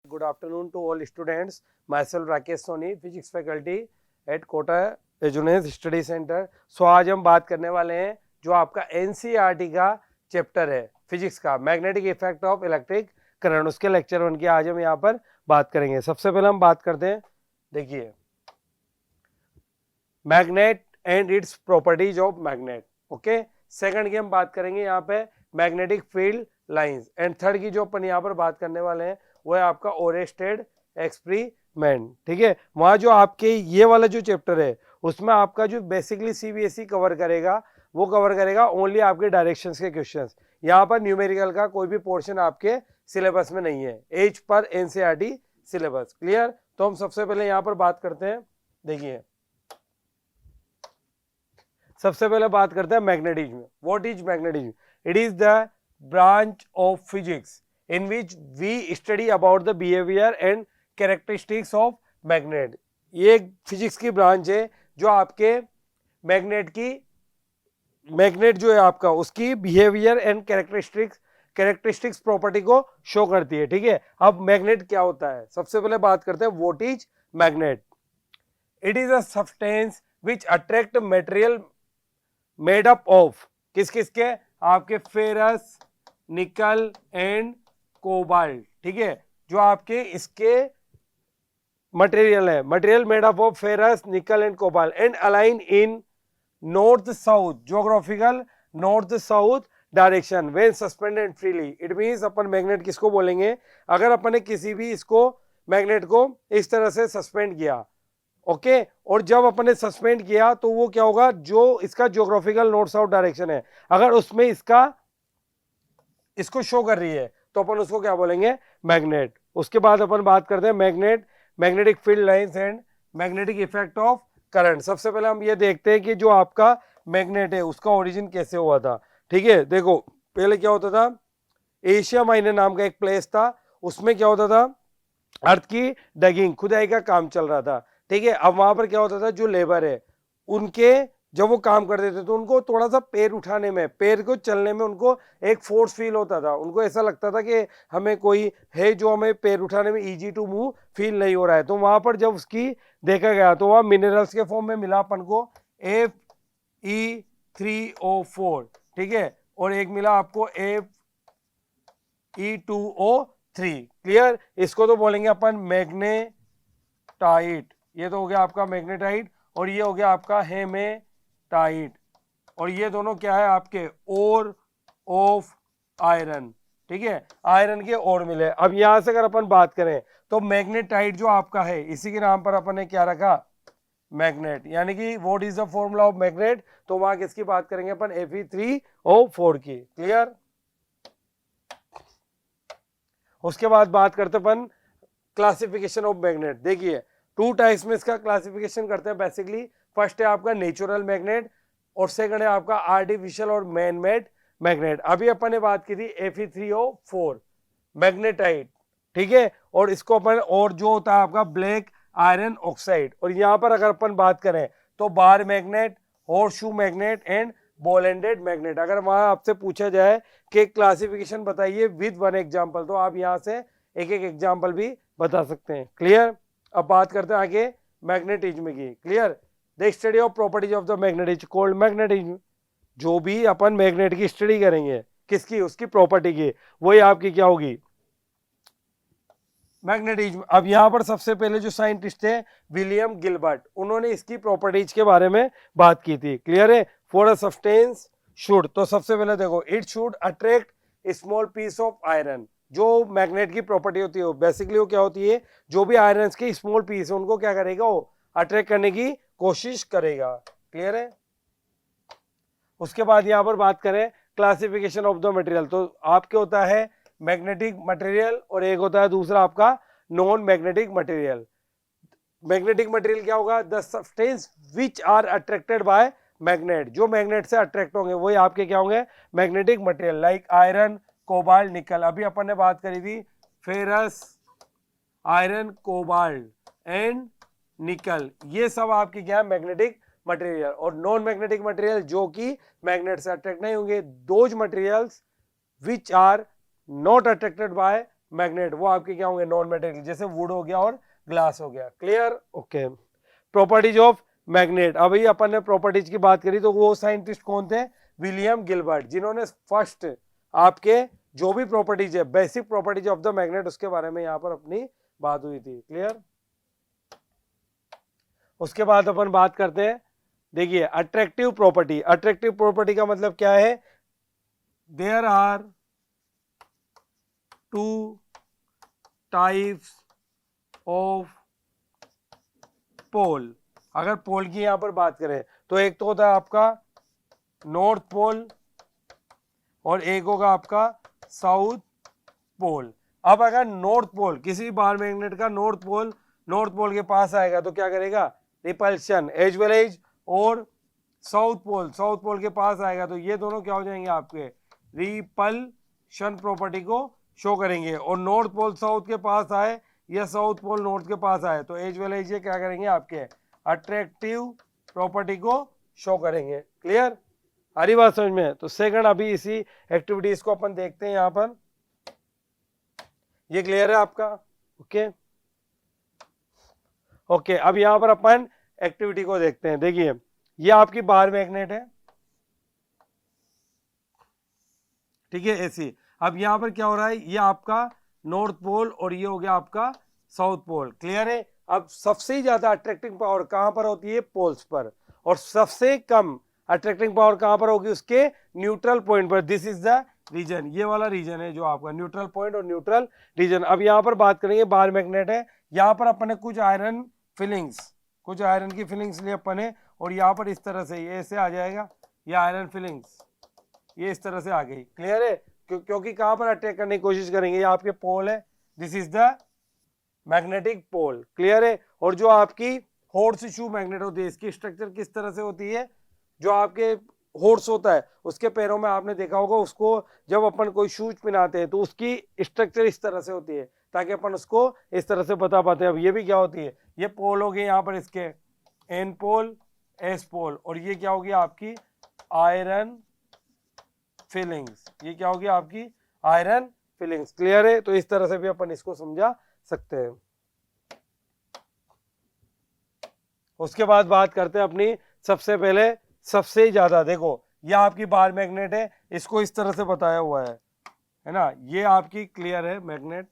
Good afternoon to all students. Myself Rakesh Soni, Physics faculty at Kota Ejunes Study Center. So आज हम बात करने वाले हैं जो आपका NCERT का चैप्टर है फिजिक्स का, magnetic effect of electric current, उसके लेक्चर 1 की आज हम यहाँ पर बात करेंगे। सबसे पहले हम बात करते हैं, देखिए magnet and its properties of magnet. Okay, second की हम बात करेंगे यहाँ पे magnetic field lines, and third की जो अपन यहाँ पर बात करने वाले हैं वो है आपका ओरेस्टेड एक्सपेरिमेंट। ठीक है, वहां जो आपके ये वाला जो चैप्टर है उसमें आपका जो बेसिकली सीबीएसई कवर करेगा वो कवर करेगा ओनली आपके डायरेक्शंस के क्वेश्चंस। यहाँ पर न्यूमेरिकल का कोई भी पोर्शन आपके सिलेबस में नहीं है, as per NCERT syllabus. Clear? तो हम सबसे पहले यहाँ पर बात करते हैं, देखिए सबसे पहले बात करते हैं magnetism. What is magnetism? It is the branch of physics in which we study about the behavior and characteristics of magnet। ये एक फिजिक्स की ब्रांच है जो आपके मैग्नेट जो है आपका उसकी बिहेवियर एंड कैरेक्टरिस्टिक्स प्रॉपर्टी को शो करती है। ठीक है, अब मैग्नेट क्या होता है सबसे पहले बात करते हैं। What is magnet? It is a substance which attract material made up of किसके आपके फेरस, निकल एंड कोबाल्ट। ठीक है, जो आपके इसके मटेरियल है, material made up of ferrous, निकल and cobalt, and align in north south, geographical north south direction when suspended freely. It means upon magnet किसको बोलेंगे? अगर अपन ने किसी भी इसको मैग्नेट को इस तरह से सस्पेंड किया, ओके, और जब अपन ने सस्पेंड किया तो वो क्या होगा, जो इसका ज्योग्राफिकल नॉर्थ साउथ डायरेक्शन है अगर उसमें इसको शो कर रही है तो अपन उसको क्या बोलेंगे? मैग्नेट। उसके बाद अपन बात करते हैं magnetic field lines and magnetic effect of current. सबसे पहले हम ये देखते हैं कि जो आपका मैग्नेट है उसका ओरिजिन कैसे हुआ था। ठीक है, देखो पहले क्या होता था, एशिया माइनर नाम का एक प्लेस था, उसमें क्या होता था, अर्थ की डगिंग खुदाई का काम चल रहा था। ठीक है, अब वहां पर क्या होता था, जो लेबर है उनके जब वो काम करते थे तो उनको थोड़ा सा पैर उठाने में, पैर को चलने में उनको एक फोर्स फील होता था। उनको ऐसा लगता था कि हमें कोई है जो हमें पैर उठाने में इजी टू मूव फील नहीं हो रहा है। तो वहां पर जब उसकी देखा गया तो वह मिनरल्स के फॉर्म में मिला अपन को Fe3O4। ठीक है, और एक मिला आपको Fe2O3। क्लियर? इसको तो बोलेंगे अपन मैग्नेटाइट। ये तो हो गया आपका मैग्नेटाइट और ये हो गया आपका हेमेटाइट, और ये दोनों क्या है आपके ओर ऑफ आयरन। ठीक है, आयरन के ओर मिले। अब यहां से अगर अपन बात करें तो मैग्नेटाइट जो आपका है इसी के नाम पर अपन ने क्या रखा? मैग्नेट। यानी कि what is the formula of magnet? तो वहां किसकी बात करेंगे अपन? Fe3O4 की। क्लियर? उसके बाद बात करते अपन क्लासिफिकेशन ऑफ मैग्नेट। देखिए 2 टाइप्स में इसका क्लासिफिकेशन करते हैं बेसिकली। फर्स्ट है आपका नेचुरल मैग्नेट और सेकंड है आपका आर्टिफिशियल और मैन मेड मैग्नेट। अभी अपन ने बात की थी Fe3O4 मैग्नेटाइट। ठीक है, और इसको अपन, और जो होता है आपका ब्लैक आयरन ऑक्साइड। और यहां पर अगर अपन बात करें तो bar magnet, horseshoe magnet and ball ended magnet. अगर वहां आपसे पूछा जाए कि क्लासिफिकेशन बताइए विद 1 एग्जाम्पल, तो आप यहां से एक एग्जाम्पल भी बता सकते हैं। क्लियर? अब बात करते हैं आगे मैग्नेटिज्म की। Clear? The study of properties of the magnet is called magnetism. जो भी अपन मैग्नेट की स्टडी करेंगे किसकी? उसकी प्रॉपर्टी की, वही आपकी क्या होगी? मैग्नेटिज्म। अब यहां पर सबसे पहले जो साइंटिस्ट थे विलियम गिलबर्ट, उन्होंने इसकी प्रॉपर्टीज के बारे में बात की थी। क्लियर है? फॉर अ सब्सटेंस शुड, तो सबसे पहले देखो, it should attract small piece of iron. जो मैग्नेट की प्रॉपर्टी होती है बेसिकली वो क्या होती है, जो भी आयरन के स्मॉल पीस है उनको क्या करेगा? वो अट्रैक्ट करने की कोशिश करेगा। क्लियर है? उसके बाद यहां पर बात करें क्लासिफिकेशन ऑफ द मटेरियल, तो आपके होता है मैग्नेटिक मटेरियल और एक होता है दूसरा आपका non magnetic material. Magnetic material क्या होगा? The substance which are attracted by magnet, जो मैग्नेट से अट्रैक्ट होंगे वही आपके क्या होंगे? Magnetic material, like iron, cobalt, nickel. अभी अपन ने बात करी थी फेरस, आयरन, कोबाल्ट एंड निकल, ये सब आपके क्या है? Magnetic material. और नॉन मैग्नेटिक मटेरियल जो कि मैग्नेट से अट्रैक्ट नहीं होंगे, those materials which are not attracted by magnet वो आपके क्या होंगे, नॉन मेटेरियल, जैसे वुड हो गया और ग्लास हो गया। Clear? Okay. Properties of magnet. अभी अपन ने प्रॉपर्टीज की बात करी, तो वो साइंटिस्ट कौन थे? विलियम गिलबर्ट, जिन्होंने फर्स्ट आपके जो भी प्रॉपर्टीज है, basic properties of the magnet, उसके बारे में यहाँ पर अपनी बात हुई थी। क्लियर? उसके बाद अपन बात करते हैं, देखिए अट्रैक्टिव प्रॉपर्टी। अट्रैक्टिव प्रॉपर्टी का मतलब क्या है? There are two types of pole. अगर पोल की यहां पर बात करें तो एक तो होता है आपका नॉर्थ पोल और एक होगा आपका साउथ पोल। अब अगर नॉर्थ पोल, किसी बार मैग्नेट का नॉर्थ पोल के पास आएगा तो क्या करेगा? रिपल्शन, एज वेल एज, और साउथ पोल के पास आएगा तो ये दोनों क्या हो जाएंगे? आपके रिपल्शन प्रॉपर्टी को शो करेंगे। और नॉर्थ पोल साउथ के पास आए या साउथ पोल नॉर्थ के पास आए तो एज वेल एज ये क्या करेंगे? आपके अट्रैक्टिव प्रॉपर्टी को शो करेंगे। क्लियर? हरी बात समझ में? तो सेकंड, अभी इसी एक्टिविटीज को अपन देखते हैं यहाँ पर। ये क्लियर है आपका? Okay okay. अब यहां पर अपन एक्टिविटी को देखते हैं। देखिए ये आपकी बार मैग्नेट है, ठीक है, ऐसी। अब यहां पर क्या हो रहा है? ये आपका नॉर्थ पोल और ये हो गया आपका साउथ पोल। क्लियर है? अब सबसे ज्यादा अट्रैक्टिंग पावर कहां पर होती है? पोल्स पर। और सबसे कम अट्रैक्टिंग पावर कहां पर होगी? उसके न्यूट्रल पॉइंट पर। दिस इज द रीजन, ये वाला रीजन है जो आपका न्यूट्रल पॉइंट और न्यूट्रल रीजन। अब यहाँ पर बात करेंगे, बार मैग्नेट है, यहाँ पर अपन ने कुछ आयरन की फिलिंग्स लिए अपन ने, और यहाँ पर इस तरह से ये ऐसे आ जाएगा, ये आयरन फिलिंग्स ये इस तरह से आ गई। क्लियर है? क्योंकि कहां पर अटैक करने की कोशिश करेंगे? ये आपके पोल है, this is the magnetic pole. Clear है? और जो आपकी हॉर्स शू मैग्नेट होती है, इसकी स्ट्रक्चर किस तरह से होती है? जो आपके हॉर्स होता है उसके पैरों में आपने देखा होगा, उसको जब अपन कोई शूज पहनाते हैं तो उसकी स्ट्रक्चर इस तरह से होती है, ताकि अपन उसको इस तरह से बता पाते हैं। अब ये भी क्या होती है? ये पोल हो गए यहाँ पर इसके, एन पोल, एस पोल, और ये क्या होगी? आपकी आयरन फिलिंग्स। ये क्या होगी? आपकी आयरन फिलिंग्स। क्लियर है? तो इस तरह से भी अपन इसको समझा सकते हैं। उसके बाद बात करते हैं अपनी, सबसे पहले सबसे ज्यादा, देखो ये आपकी बार मैग्नेट है, इसको इस तरह से बताया हुआ है ना, ये आपकी क्लियर है मैग्नेट।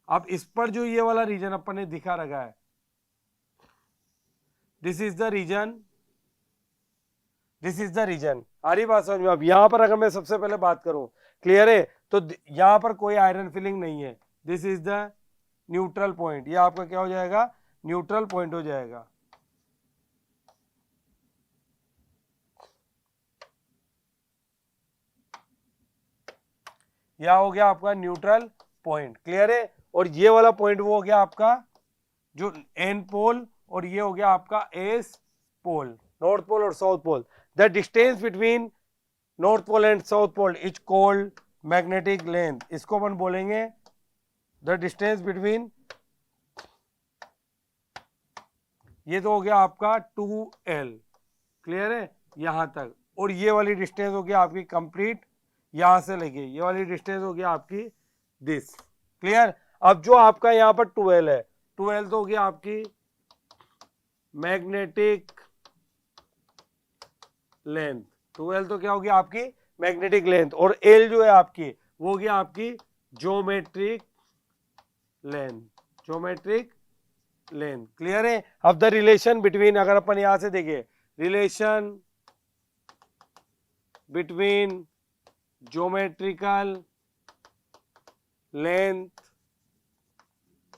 अब इस पर जो ये वाला रीजन अपन ने दिखा रखा है, दिस इज द रीजन। आ रही बात समझ में? अब यहां पर अगर मैं सबसे पहले बात करूं, क्लियर है, तो यहां पर कोई आयरन फिलिंग नहीं है, this is the neutral point. ये आपका क्या हो जाएगा? न्यूट्रल पॉइंट हो जाएगा। यह हो गया आपका न्यूट्रल पॉइंट। क्लियर है? और ये वाला पॉइंट वो हो गया आपका जो एन पोल, और ये हो गया आपका एस पोल, नॉर्थ पोल और south pole. The distance between north pole and south pole is called magnetic length. इसको अपन बोलेंगे द डिस्टेंस बिटवीन, ये तो हो गया आपका 2L। क्लियर है? यहां तक। और ये वाली डिस्टेंस हो गया आपकी कंप्लीट, यहां से लेके ये वाली डिस्टेंस हो गया आपकी दिस। क्लियर? अब जो आपका यहां पर 2L है, 2L तो हो गया आपकी मैग्नेटिक लेंथ। 2L तो क्या हो गया? आपकी मैग्नेटिक लेंथ। और L जो है आपकी, वो हो गया आपकी ज्योमेट्रिक लेंथ। क्लियर है? अब द रिलेशन बिटवीन, अगर अपन यहां से देखें, relation between geometrical length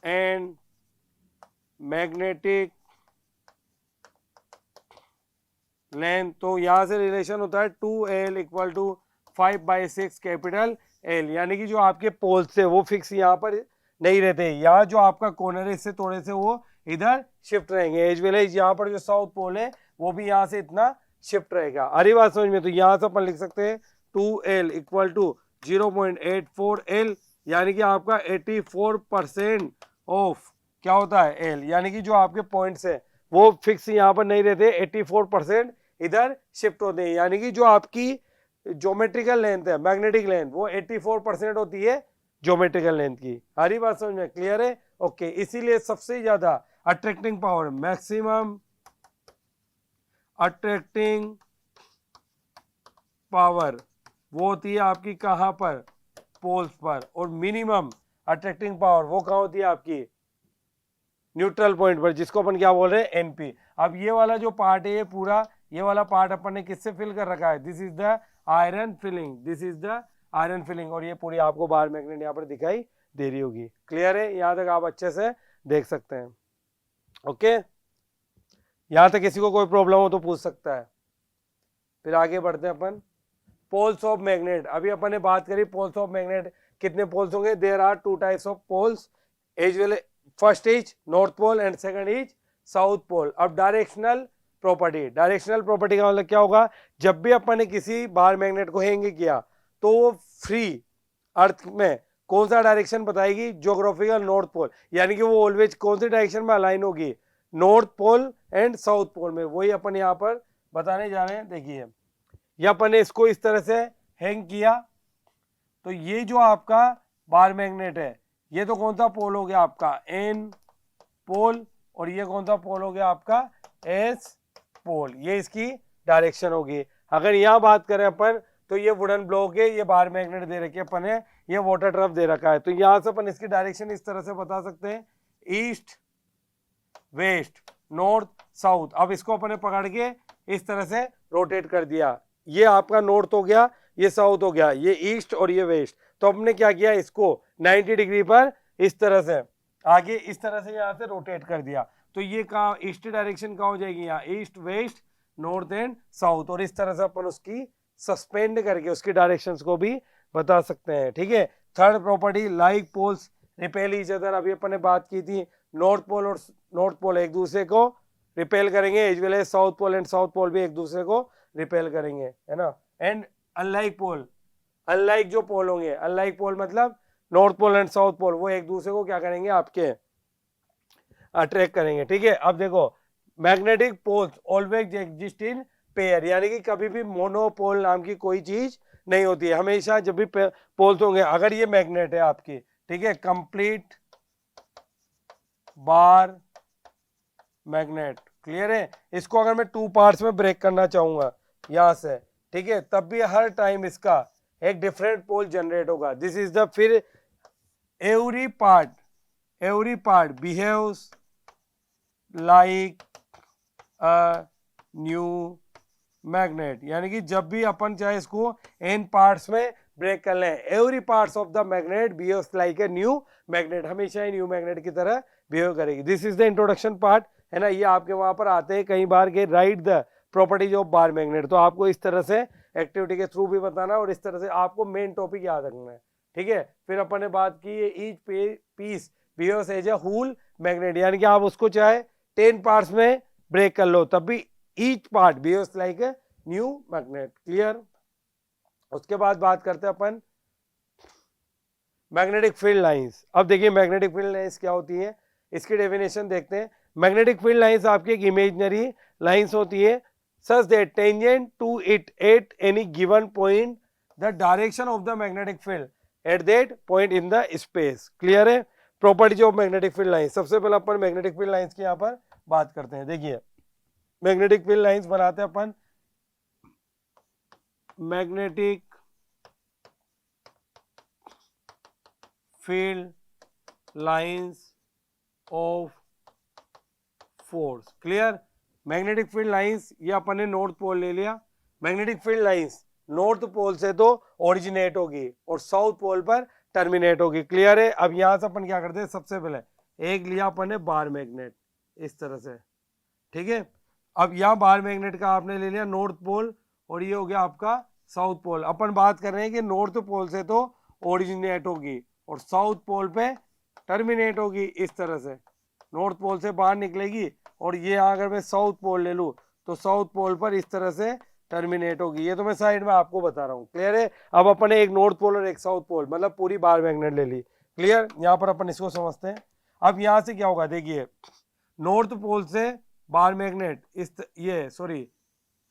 and magnetic length, तो यहां से रिलेशन होता है 2L equal to 5/6 capital L। यानी कि जो आपके पोल्स है वो फिक्स यहाँ पर नहीं रहते, यहाँ जो आपका कॉर्नर है इससे थोड़े से वो इधर शिफ्ट रहेंगे। एज वेल एज यहाँ पर जो साउथ पोल है वो भी यहाँ से इतना शिफ्ट रहेगा। अरे बात समझ में? तो यहाँ से अपन लिख सकते हैं 2L इक्वल टू 0.84L, यानी कि आपका 84% ऑफ क्या होता है? L। यानी कि जो आपके पॉइंट्स है वो फिक्स यहाँ पर नहीं रहते, 84% इधर शिफ्ट होते हैं। यानी कि जो आपकी ज्योमेट्रिकल लेंथ है, मैग्नेटिक लेंथ, वो 84% होती है ज्योमेट्रिकल लेंथ की। हरी बात समझ में क्लियर है? ओके, इसीलिए सबसे ज्यादा attracting power, maximum attracting power वो होती है आपकी कहां पर? पोल्स पर। और मिनिमम अट्रैक्टिंग पावर वो कहां होती है आपकी? न्यूट्रल पॉइंट पर, जिसको अपन क्या बोल रहे हैं? एनपी। अब ये वाला जो पार्ट है ये पूरा, ये वाला पार्ट अपन ने किससे फिल कर रखा है? This is the iron filling, this is the iron filling. और ये पूरी आपको बार मैग्नेट यहाँ पर दिखाई दे रही होगी। क्लियर है? यहाँ तक आप अच्छे से देख सकते हैं। ओके, यहाँ तक किसी को कोई प्रॉब्लम हो तो पूछ सकता है। फिर आगे बढ़ते हैं अपन। पोल्स ऑफ मैग्नेट, अभी अपन ने बात करी पोल्स ऑफ मैग्नेट, कितने पोल्स होंगे? There are two types of poles, as well first is north pole and second is south pole. अब डायरेक्शनल प्रॉपर्टी, डायरेक्शनल प्रॉपर्टी का मतलब क्या होगा? जब भी अपन ने किसी बार मैग्नेट को हैंग किया तो वो फ्री अर्थ में कौन सा डायरेक्शन बताएगी? ज्योग्राफिकल नॉर्थ पोल, यानी कि वो ऑलवेज कौन सी डायरेक्शन में अलाइन होगी? North pole and south pole में। वही अपन यहाँ पर बताने जा रहे हैं। देखिए, या अपन ने इसको इस तरह से हैंग किया तो ये जो आपका बार मैग्नेट है ये तो कौन सा पोल हो गया आपका? N pole. और ये कौन सा पोल हो गया आपका? S pole. ये इसकी डायरेक्शन होगी। अगर यहाँ बात करें अपन तो ये वुडन ब्लॉक है, ये बार मैग्नेट दे रखे अपन है, ये वाटर ट्रफ दे रखा है। तो यहाँ से अपन इसकी डायरेक्शन इस तरह से बता सकते हैं, ईस्ट वेस्ट नॉर्थ साउथ। अब इसको अपन ने पकड़ के इस तरह से रोटेट कर दिया, ये आपका नॉर्थ हो गया, ये साउथ हो गया, ये ईस्ट और ये वेस्ट। तो हमने क्या किया? इसको 90 डिग्री पर इस तरह से आगे इस तरह से यहाँ से रोटेट कर दिया। तो ये कहाँ ईस्ट डायरेक्शन कहाँ हो जाएगी? यहाँ east west north and south. और इस तरह से अपन उसकी सस्पेंड करके उसकी डायरेक्शंस को भी बता सकते हैं। ठीक है। Third property, like poles repel each other. अभी अपन ने बात की थी नॉर्थ पोल और नॉर्थ पोल एक दूसरे को रिपेल करेंगे, as well as south pole and south pole भी एक दूसरे को रिपेल करेंगे, है ना। एंड अनलाइक पोल, अनलाइक जो पोल होंगे, अनलाइक पोल मतलब north pole and south pole, वो एक दूसरे को क्या करेंगे? आपके अट्रैक्ट करेंगे। ठीक है। अब देखो, magnetic poles always exist in pair, यानी कि कभी भी मोनोपोल नाम की कोई चीज नहीं होती है। हमेशा जब भी पोल्स होंगे, अगर ये मैग्नेट है आपकी, ठीक है, कंप्लीट बार मैग्नेट, क्लियर है। इसको अगर मैं 2 पार्ट्स में ब्रेक करना चाहूंगा यहां से, ठीक है, तब भी हर टाइम इसका एक डिफरेंट पोल जनरेट होगा। दिस इज द, फिर every part behaves like a new magnet, यानी कि जब भी अपन चाहे इसको n पार्ट्स में ब्रेक कर लें, every parts of the magnet behaves like a new magnet, हमेशा ही न्यू मैग्नेट की तरह बिहेव करेगी। This is the introduction part, है ना। ये आपके वहां पर आते हैं कई बार के right the properties of bar magnet, तो आपको इस तरह से एक्टिविटी के थ्रू भी बताना और इस तरह से आपको मेन टॉपिक याद रखना है। ठीक है। फिर अपन ने बात की each piece behaves as a whole magnet, यानी कि आप उसको चाहे 10 पार्ट्स में ब्रेक कर लो तब भी each part behaves like a new magnet, clear. उसके बाद बात करते हैं अपन मैग्नेटिक फील्ड लाइंस। अब देखिए मैग्नेटिक फील्ड लाइंस क्या होती है, इसकी डेफिनेशन देखते हैं। मैग्नेटिक फील्ड लाइंस आपकी एक इमेजिनरी लाइंस होती है such that tangent to it at any given point the direction of the magnetic field at that point in the space, clear है। Properties of magnetic field lines, सबसे पहले अपन magnetic field lines की यहाँ पर बात करते हैं। देखिए मैग्नेटिक फील्ड लाइंस बनाते हैं अपन, magnetic field lines of force, clear. Magnetic field lines, ये अपन ने नॉर्थ पोल ले लिया। Magnetic field lines north pole से तो ओरिजिनेट होगी और साउथ पोल पर टर्मिनेट होगी, क्लियर है। अब यहां से अपन क्या करते हैं, सबसे पहले एक लिया अपन ने बार मैग्नेट इस तरह से, ठीक है। अब यहाँ बार मैग्नेट का आपने ले लिया नॉर्थ पोल और ये हो गया आपका साउथ पोल। अपन बात कर रहे हैं कि नॉर्थ पोल से तो ओरिजिनेट होगी और साउथ पोल पे टर्मिनेट होगी इस तरह से, नॉर्थ पोल से बाहर निकलेगी और ये अगर मैं साउथ पोल ले लूँ तो साउथ पोल पर इस तरह से टर्मिनेट होगी। ये तो मैं साइड में आपको बता रहा हूँ, क्लियर है। अब अपन ने एक नॉर्थ पोल और एक साउथ पोल मतलब पूरी बार मैग्नेट ले ली, क्लियर। यहाँ पर अपन इसको समझते हैं। अब यहाँ से क्या होगा, देखिए नॉर्थ पोल से बार मैग्नेट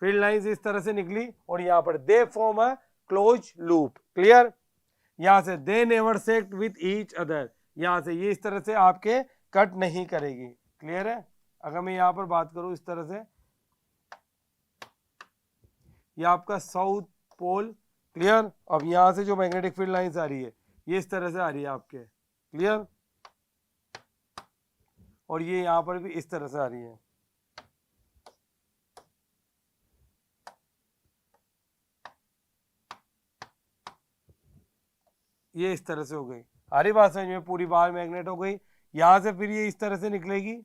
फील्ड लाइंस इस तरह से निकली और यहाँ पर they form a close loop, clear. यहाँ से they never sect with each other, यहाँ से ये इस तरह से आपके कट नहीं करेगी। क्लियर है? अगर मैं यहाँ पर बात करूं इस तरह से, ये आपका साउथ पोल। क्लियर? अब यहाँ से जो मैग्नेटिक फील्ड लाइंस आ रही है ये इस तरह से आ रही है आपके। क्लियर? और ये यहाँ पर भी इस तरह से आ रही है। ये इस तरह से हो गई। हरी बात समझ में? पूरी बार मैग्नेट हो गई। यहाँ से फिर ये इस तरह से निकलेगी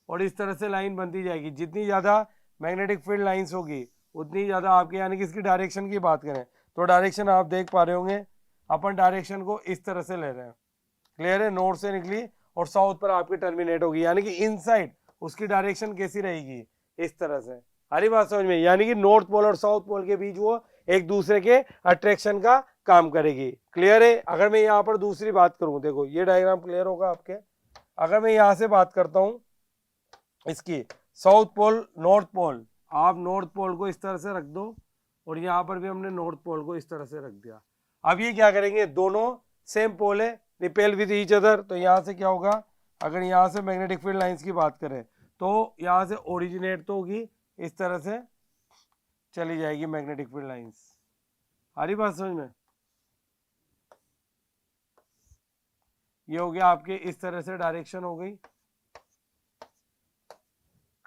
और इस तरह से लाइन बनती जाएगी। जितनी ज़्यादा मैग्नेटिक फील्ड लाइंस होगी उतनी ज़्यादा आपके, यानी कि इसकी डायरेक्शन की बात करें तो डायरेक्शन आप देख पा रहे होंगे, अपन डायरेक्शन को इस तरह से ले रहे हैं। क्लियर है? नॉर्थ से निकली और साउथ पर आपकी टर्मिनेट होगी, यानी कि इनसाइड उसकी डायरेक्शन कैसी रहेगी? इस तरह से। हरी बात समझ में? यानी कि नॉर्थ पोल और साउथ पोल के बीच वो एक दूसरे के अट्रैक्शन का काम करेगी। क्लियर है? अगर मैं यहाँ पर दूसरी बात करूं, देखो ये डायग्राम क्लियर होगा आपके। अगर मैं यहाँ से बात करता हूं इसकी साउथ पोल नॉर्थ पोल, आप नॉर्थ पोल को इस तरह से रख दो और यहाँ पर भी हमने नॉर्थ पोल को इस तरह से रख दिया। अब ये क्या करेंगे? दोनों सेम पोल है, रिपेल विद ईच अदर। तो यहाँ से क्या होगा? अगर यहाँ से मैग्नेटिक फील्ड लाइंस की बात करें तो यहाँ से ओरिजिनेट तो होगी, इस तरह से चली जाएगी मैग्नेटिक फील्ड लाइंस। आ रही बात समझ में? ये हो गया आपके इस तरह से डायरेक्शन हो गई।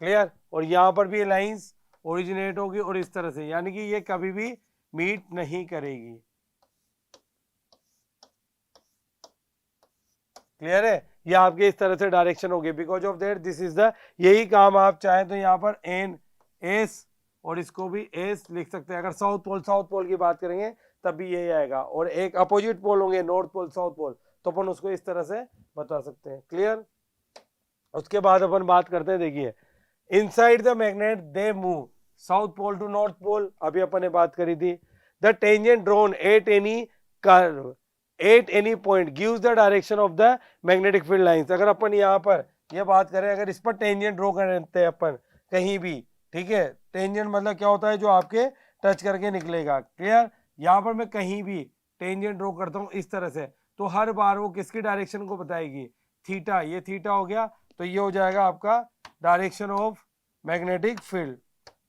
क्लियर? और यहाँ पर भी लाइंस ओरिजिनेट होगी और इस तरह से, यानी कि ये कभी भी मीट नहीं करेगी। क्लियर है? ये आपके इस तरह से डायरेक्शन होगी। Because of that this is the, यही काम आप चाहें तो यहाँ पर एन एस और इसको भी एस लिख सकते हैं। अगर साउथ पोल की बात करेंगे तब भी यही आएगा, और एक अपोजिट पोल होंगे नॉर्थ पोल साउथ पोल, तो अपन उसको इस तरह से बता सकते हैं। क्लियर? उसके बाद अपन बात करते हैं, देखिए inside the magnet they move south pole to north pole, अभी अपन ने बात करी थी। The tangent drawn at any curve at any point gives the direction of the magnetic field lines. अगर अपन यहाँ पर ये बात करें, अगर इस पर टेंजेंट ड्रॉ करते हैं अपन कहीं भी, ठीक है, टेंजेंट मतलब क्या होता है? जो आपके टच करके निकलेगा। क्लियर? यहाँ पर मैं कहीं भी टेंजेंट ड्रॉ करता हूँ इस तरह से, तो हर बार वो किसकी डायरेक्शन को बताएगी? थीटा। ये थीटा हो गया, तो ये हो जाएगा आपका डायरेक्शन ऑफ मैग्नेटिक फील्ड।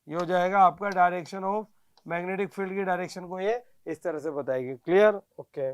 ये हो जाएगा आपका डायरेक्शन ऑफ मैग्नेटिक फील्ड की डायरेक्शन को ये इस तरह से बताएगी। क्लियर? ओके।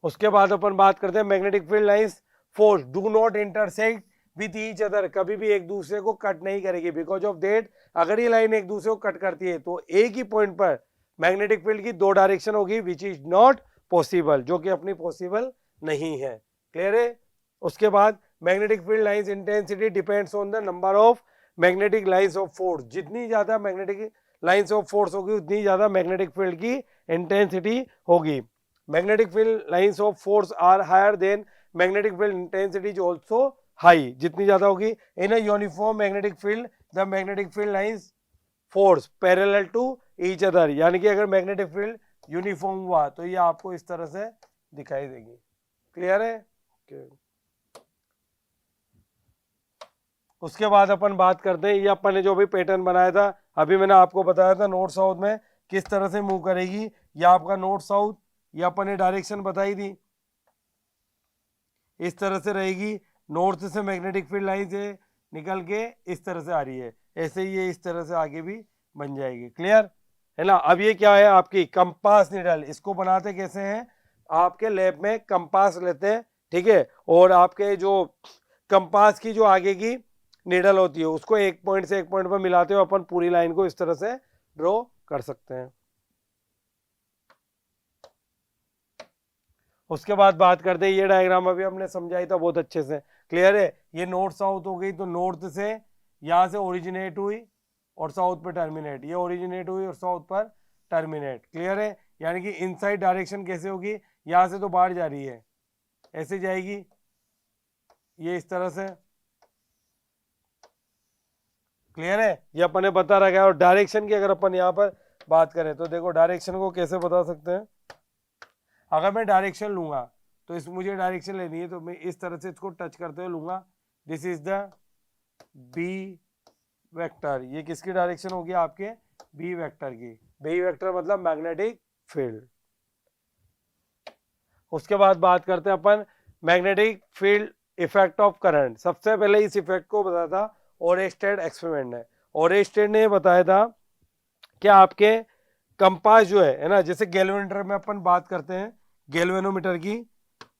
उसके बाद अपन बात करते हैं magnetic field lines force do not intersect with each other, कभी भी एक दूसरे को कट नहीं करेगी। बिकॉज ऑफ दैट अगर ये लाइन एक दूसरे को कट करती है तो एक ही पॉइंट पर मैग्नेटिक फील्ड की दो डायरेक्शन होगी, विच इज नॉट पॉसिबल, जो कि अपनी पॉसिबल नहीं है। क्लियर है? उसके बाद magnetic field lines intensity depends on the number of magnetic lines of force. जितनी ज्यादा मैग्नेटिक लाइंस ऑफ फोर्स होगी उतनी ज्यादा मैग्नेटिक फील्ड की इंटेंसिटी होगी। Magnetic field lines of force are higher then magnetic field intensity is also high. जितनी ज्यादा होगी in a uniform magnetic field the magnetic field lines force parallel to each other, यानी कि अगर magnetic field uniform हुआ तो ये आपको इस तरह से दिखाई देगी। क्लियर है? okay. उसके बाद अपन बात करते हैं, ये अपन ने जो भी पैटर्न बनाया था, अभी मैंने आपको बताया था नॉर्थ साउथ में किस तरह से मूव करेगी। ये आपका नॉर्थ साउथ, ये अपन ने डायरेक्शन बताई थी, इस तरह से रहेगी। नॉर्थ से मैग्नेटिक फील्ड लाइन से निकल के इस तरह से आ रही है, ऐसे ही ये इस तरह से आगे भी बन जाएगी। क्लियर है ना? अब ये क्या है? आपकी कंपास निडल। इसको बनाते कैसे हैं? आपके लैब में कंपास लेते हैं, ठीक है, और आपके जो कंपास की जो आगे की निडल होती है उसको एक पॉइंट से एक पॉइंट पर मिलाते हुए अपन पूरी लाइन को इस तरह से ड्रॉ कर सकते हैं। उसके बाद बात करते हैं, ये डायग्राम अभी हमने समझाई था बहुत अच्छे से। क्लियर है? ये नॉर्थ साउथ हो गई, तो नॉर्थ से यहाँ से ओरिजिनेट हुई और साउथ पर टर्मिनेट, ये ओरिजिनेट हुई और साउथ पर टर्मिनेट। क्लियर है? यानी कि इनसाइड डायरेक्शन कैसे होगी? यहाँ से तो बाहर जा रही है, ऐसे जाएगी, ये इस तरह से। क्लियर है? ये अपन ने बता रखा है। और डायरेक्शन की अगर अपन यहाँ पर बात करें तो देखो डायरेक्शन को कैसे बता सकते हैं। अगर मैं डायरेक्शन लूंगा तो इस मुझे डायरेक्शन लेनी है, तो मैं इस तरह से इसको टच करते हुए लूंगा। This is the B vector. ये किसकी डायरेक्शन होगी? आपके बी वेक्टर की। बी वेक्टर मतलब मैग्नेटिक फील्ड। उसके बाद बात करते हैं अपन magnetic field effect of current. सबसे पहले इस इफेक्ट को बताया था ओरेस्टेड एक्सपेरिमेंट ने। ओरेस्टेड ने बताया था कि आपके कंपास जो है ना, जैसे गैल्वेनोमीटर में अपन बात करते हैं गैल्वेनोमीटर की,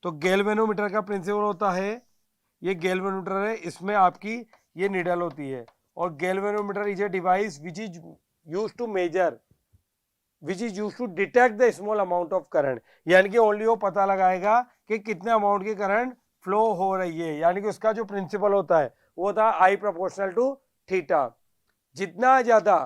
तो गैल्वेनोमीटर का प्रिंसिपल होता है, ये गैल्वेनोमीटर है, इसमें आपकी ये नीडल होती है, और galvanometer is a device which is used to measure, which is used to detect the small amount of current, यानी कि ओनली वो पता लगाएगा कि कितने अमाउंट की करंट फ्लो हो रही है, यानी कि उसका जो प्रिंसिपल होता है वो था आई प्रोपोर्शनल टू थीटा। जितना ज्यादा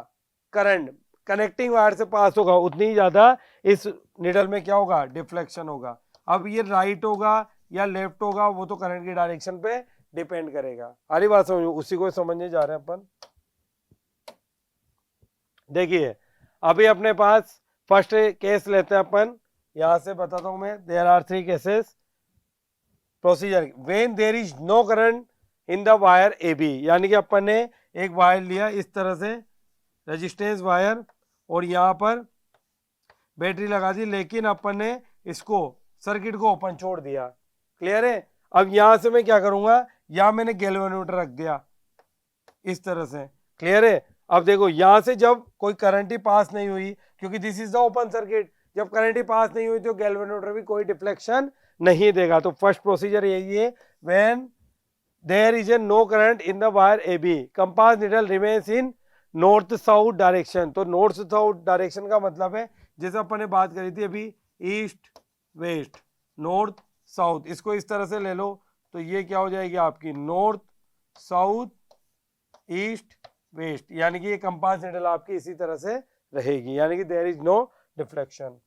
करंट कनेक्टिंग वायर से पास होगा उतनी ही ज्यादा इस निडल में क्या होगा, डिफ्लेक्शन होगा। अब ये राइट होगा या लेफ्ट होगा वो तो करंट की डायरेक्शन पे डिपेंड करेगा। सारी बात समझो, उसी को समझने जा रहे हैं अपन। देखिए अभी अपने पास फर्स्ट केस लेते हैं अपन, यहां से बताता हूं मैं, there are 3 cases. Procedure, when there is no current in the wire A B, यानी कि अपन ने एक वायर लिया इस तरह से, रेजिस्टेंस वायर, और यहाँ पर बैटरी लगा दी, लेकिन अपन ने इसको सर्किट को ओपन छोड़ दिया। क्लियर है? अब यहां से मैं क्या करूंगा, यहां मैंने गैल्वेनोमीटर रख दिया इस तरह से। क्लियर है? अब देखो यहां से जब कोई करंट ही पास नहीं हुई, क्योंकि this is the open circuit, जब करंट ही पास नहीं हुई तो गैल्वेनोमीटर भी कोई डिफ्लेक्शन नहीं देगा। तो फर्स्ट प्रोसीजर यही है, when there is a no current in the wire A B, compass needle remains in north south direction. तो नॉर्थ साउथ डायरेक्शन का मतलब है, जैसे अपन ने बात करी थी अभी, ईस्ट वेस्ट नॉर्थ साउथ, इसको इस तरह से ले लो तो ये क्या हो जाएगी आपकी, नॉर्थ साउथ ईस्ट वेस्ट, यानी कि ये कंपास नीडल आपकी इसी तरह से रहेगी, यानी कि देयर इज नो डिफ्लेक्शन।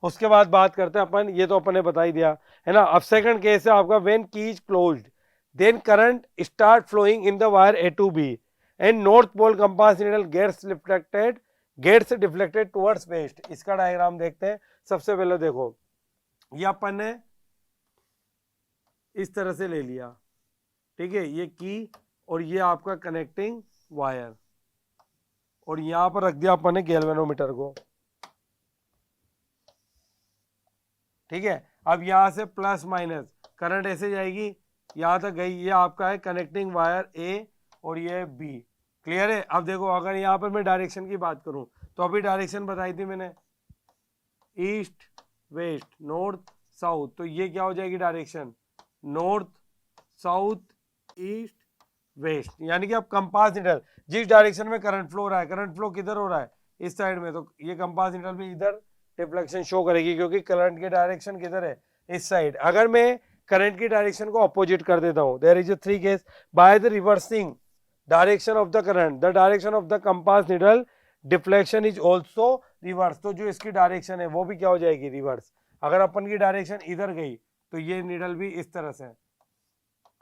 उसके बाद बात करते हैं अपन, ये तो अपन ने बता ही दिया है ना। अब सेकंड केस है आपका, when key is closed then current start flowing in the wire A to B and north pole compass needle gets deflected towards west. इसका डायग्राम देखते हैं। सबसे पहले देखो, ये अपन ने इस तरह से ले लिया, ठीक है, ये की और ये आपका कनेक्टिंग वायर, और यहां पर रख दिया अपन ने गैल्वेनोमीटर को, ठीक है। अब यहां से प्लस माइनस करंट ऐसे जाएगी, यहां तक गई, ये आपका है कनेक्टिंग वायर ए और ये बी। क्लियर है? अब देखो अगर यहां पर मैं डायरेक्शन की बात करूं तो अभी डायरेक्शन बताई थी मैंने, ईस्ट वेस्ट नॉर्थ साउथ, तो ये क्या हो जाएगी direction, north south east west, यानी कि अब कंपास नीडल जिस डायरेक्शन में करंट फ्लो हो रहा है, करंट फ्लो किधर हो रहा है, इस साइड में, तो ये कंपास नीडल भी इधर डिफ्लेक्शन शो करेगी, क्योंकि करंट की डायरेक्शन किधर है, इस साइड। अगर मैं करंट की डायरेक्शन को अपोजिट कर देता हूं, there is 3 case, by the reversing direction of the current the direction of the compass needle deflection is also reverse, तो जो इसकी डायरेक्शन है वो भी क्या हो जाएगी, रिवर्स। अगर अपन की डायरेक्शन इधर गई तो ये नीडल भी इस तरह से,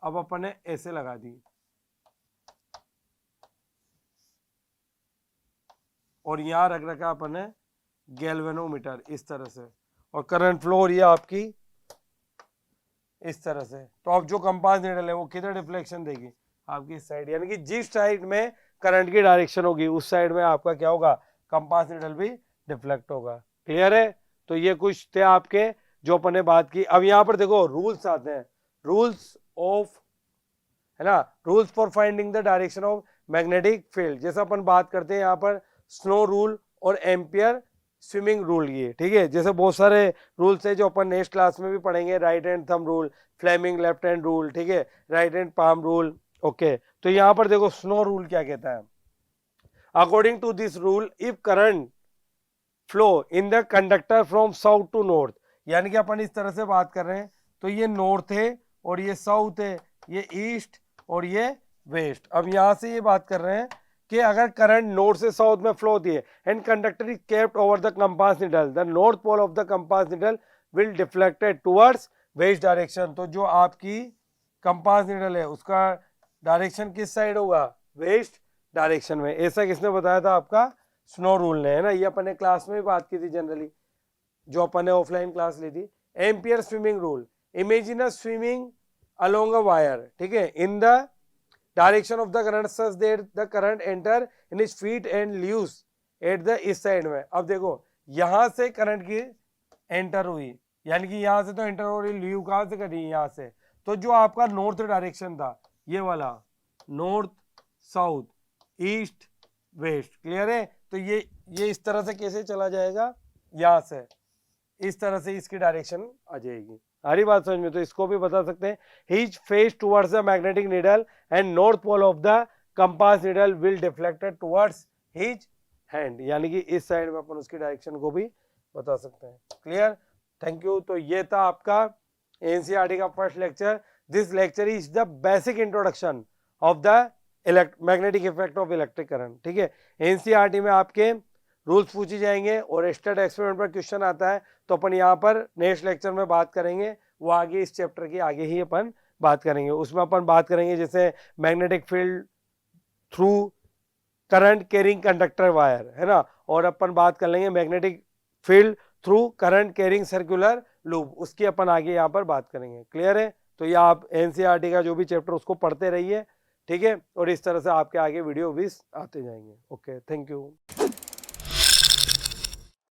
अब अपन ने ऐसे लगा दी, और यहां रख रखा अपन ने गैल्वेनोमीटर इस तरह से, और करंट फ्लो हो रही है आपकी इस तरह से। तो अब जो कंपास नीडल है वो किधर डिफ्लेक्शन देगी, आपकी इस साइड, यानी कि जिस साइड में करंट की डायरेक्शन होगी उस साइड में आपका क्या होगा, कंपास नीडल भी डिफ्लेक्ट होगा। क्लियर है? तो ये कुछ थे आपके जो अपन ने बात की। अब यहाँ पर देखो रूल्स आते हैं, रूल्स ऑफ, है ना, rules for finding the direction of magnetic field. जैसा अपन बात करते हैं यहाँ पर स्नो रूल और एम्पियर स्विमिंग रूल, ये ठीक है। जैसे बहुत सारे रूल्स है जो अपन नेक्स्ट क्लास में भी पढ़ेंगे, right hand thumb rule, Fleming left hand rule, ठीक है, right hand palm rule, okay. तो यहाँ पर देखो स्नो रूल क्या कहता है, according to this rule if current flow in the conductor from south to north, यानी कि अपन इस तरह से बात कर रहे हैं, तो ये नॉर्थ है और ये साउथ है, ये ईस्ट और ये वेस्ट। अब यहां से ये बात कर रहे हैं कि अगर करंट नॉर्थ से साउथ में फ्लो होती है and conductor is kept over the compass needle the north pole of the compass needle will deflected towards west direction. तो जो आपकी कंपास नीडल है उसका डायरेक्शन किस साइड होगा, वेस्ट डायरेक्शन में। ऐसा किसने बताया था, आपका स्नो रूल ने, है ना। ये अपन ने क्लास में भी बात की थी जनरली, जो अपन ने ऑफलाइन क्लास ली थी। Ampere swimming rule, imagine a swimming along a wire, ठीक है, in the direction of the current such that the current enter in his feet and leaves at the इस साइड में। अब देखो यहां से करंट की एंटर हुई, यानी कि यहां से तो एंटर हो रही, लीव कहां से कर रही है, यहां से। तो जो आपका नॉर्थ डायरेक्शन था ये वाला, north south east west, clear है। तो ये इस तरह से कैसे चला जाएगा, यहां से इस तरह से इसकी डायरेक्शन आ जाएगी। सारी बात समझ में। तो इसको भी बता सकते हैं, his face towards the magnetic needle and north pole of the compass needle will deflected towards his hand, यानी कि इस साइड में अपन उसकी डायरेक्शन को भी बता सकते हैं। Clear, thank you. तो ये था आपका एनसीईआरटी का first lecture. This lecture is the basic introduction of the magnetic effect of electric current. ठीक है, एनसीईआरटी में आपके रूल्स पूछे जाएंगे और स्टैट एक्सपेरिमेंट पर क्वेश्चन आता है, तो अपन यहाँ पर नेक्स्ट लेक्चर में बात करेंगे, वो आगे इस चैप्टर की आगे ही अपन बात करेंगे। उसमें अपन बात करेंगे जैसे magnetic field through current carrying conductor wire, है ना, और अपन बात कर लेंगे magnetic field through current carrying circular loop, उसकी अपन आगे यहाँ पर बात करेंगे। क्लियर है। तो ये आप एनसीईआरटी का जो भी चैप्टर उसको पढ़ते रहिए, ठीक है, और इस तरह से आपके आगे वीडियो भी आते जाएंगे। Okay, thank you.